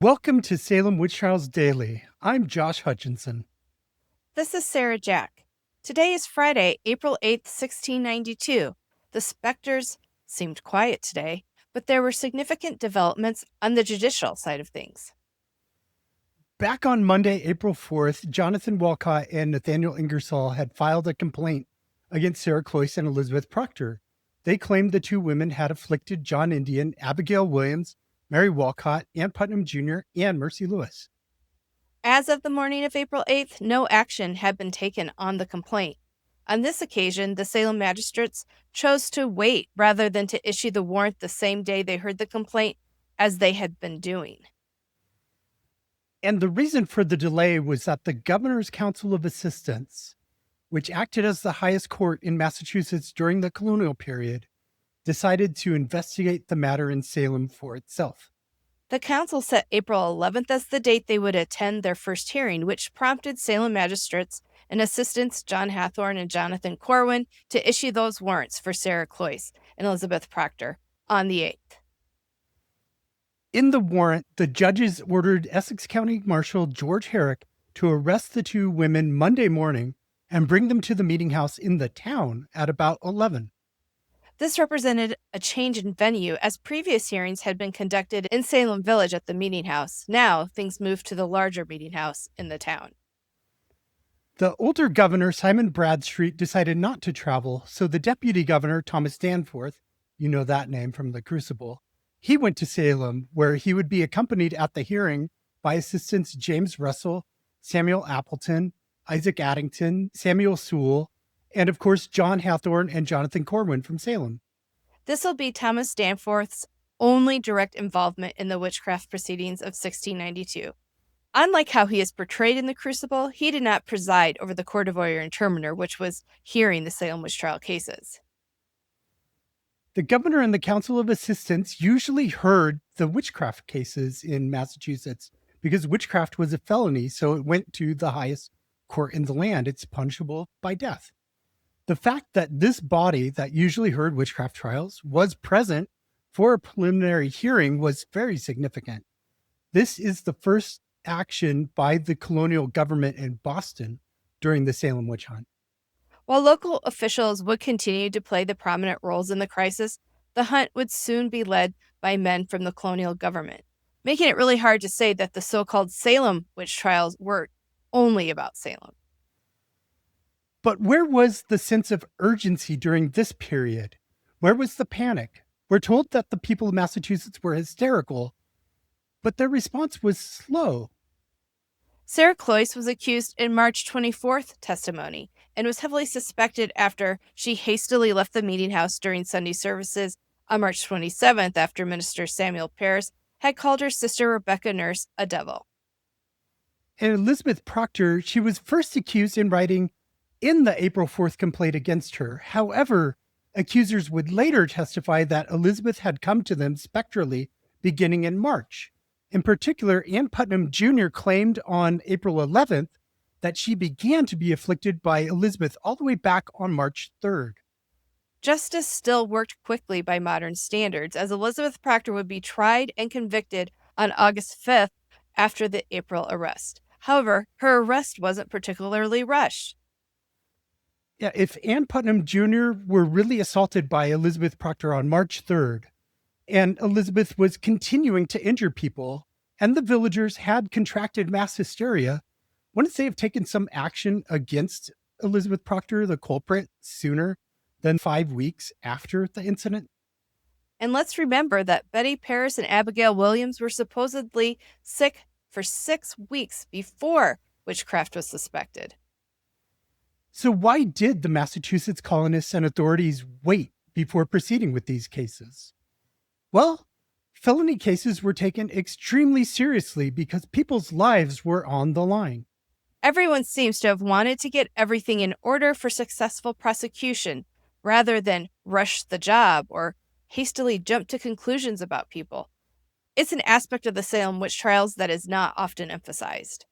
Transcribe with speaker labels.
Speaker 1: Welcome to Salem Witch Trials Daily. I'm Josh Hutchinson.
Speaker 2: This is Sarah Jack. Today is Friday, April 8th, 1692. The specters seemed quiet today, but there were significant developments on the judicial side of things.
Speaker 1: Back on Monday, April 4th, Jonathan Walcott and Nathaniel Ingersoll had filed a complaint against Sarah Cloyce and Elizabeth Proctor. They claimed the two women had afflicted John Indian, Abigail Williams, Mary Walcott, Ann Putnam Jr., and Mercy Lewis.
Speaker 2: As of the morning of April 8th, no action had been taken on the complaint. On this occasion, the Salem magistrates chose to wait rather than to issue the warrant the same day they heard the complaint, as they had been doing.
Speaker 1: And the reason for the delay was that the Governor's Council of Assistants, which acted as the highest court in Massachusetts during the colonial period, decided to investigate the matter in Salem for itself.
Speaker 2: The council set April 11th as the date they would attend their first hearing, which prompted Salem magistrates and assistants John Hathorne and Jonathan Corwin to issue those warrants for Sarah Cloyce and Elizabeth Proctor on the 8th.
Speaker 1: In the warrant, the judges ordered Essex County Marshal George Herrick to arrest the two women Monday morning and bring them to the meetinghouse in the town at about 11.
Speaker 2: This represented a change in venue, as previous hearings had been conducted in Salem Village at the meetinghouse. Now, things moved to the larger meetinghouse in the town.
Speaker 1: The older governor, Simon Bradstreet, decided not to travel, so the deputy governor, Thomas Danforth, you know that name from the Crucible, he went to Salem, where he would be accompanied at the hearing by assistants James Russell, Samuel Appleton, Isaac Addington, Samuel Sewell, and of course, John Hathorne and Jonathan Corwin from Salem.
Speaker 2: This will be Thomas Danforth's only direct involvement in the witchcraft proceedings of 1692. Unlike how he is portrayed in the Crucible, he did not preside over the court of oyer intermiter, which was hearing the Salem witch trial cases.
Speaker 1: The governor and the Council of Assistants usually heard the witchcraft cases in Massachusetts because witchcraft was a felony, so it went to the highest court in the land. It's punishable by death. The fact that this body that usually heard witchcraft trials was present for a preliminary hearing was very significant. This is the first action by the colonial government in Boston during the Salem witch hunt.
Speaker 2: While local officials would continue to play the prominent roles in the crisis, the hunt would soon be led by men from the colonial government, making it really hard to say that the so-called Salem witch trials were only about Salem.
Speaker 1: But where was the sense of urgency during this period? Where was the panic? We're told that the people of Massachusetts were hysterical, but their response was slow.
Speaker 2: Sarah Cloyce was accused in March 24th testimony and was heavily suspected after she hastily left the meetinghouse during Sunday services on March 27th after Minister Samuel Parris had called her sister Rebecca Nurse a devil.
Speaker 1: And Elizabeth Proctor, she was first accused in writing in the April 4th complaint against her. However, accusers would later testify that Elizabeth had come to them spectrally beginning in March. In particular, Ann Putnam Jr. claimed on April 11th that she began to be afflicted by Elizabeth all the way back on March 3rd.
Speaker 2: Justice still worked quickly by modern standards, as Elizabeth Proctor would be tried and convicted on August 5th after the April arrest. However, her arrest wasn't particularly rushed.
Speaker 1: Yeah, if Ann Putnam Jr. were really assaulted by Elizabeth Proctor on March 3rd, and Elizabeth was continuing to injure people, and the villagers had contracted mass hysteria, wouldn't they have taken some action against Elizabeth Proctor, the culprit, sooner than 5 weeks after the incident?
Speaker 2: And let's remember that Betty Parris and Abigail Williams were supposedly sick for 6 weeks before witchcraft was suspected.
Speaker 1: So why did the Massachusetts colonists and authorities wait before proceeding with these cases? Well, felony cases were taken extremely seriously because people's lives were on the line.
Speaker 2: Everyone seems to have wanted to get everything in order for successful prosecution, rather than rush the job or hastily jump to conclusions about people. It's an aspect of the Salem witch trials that is not often emphasized.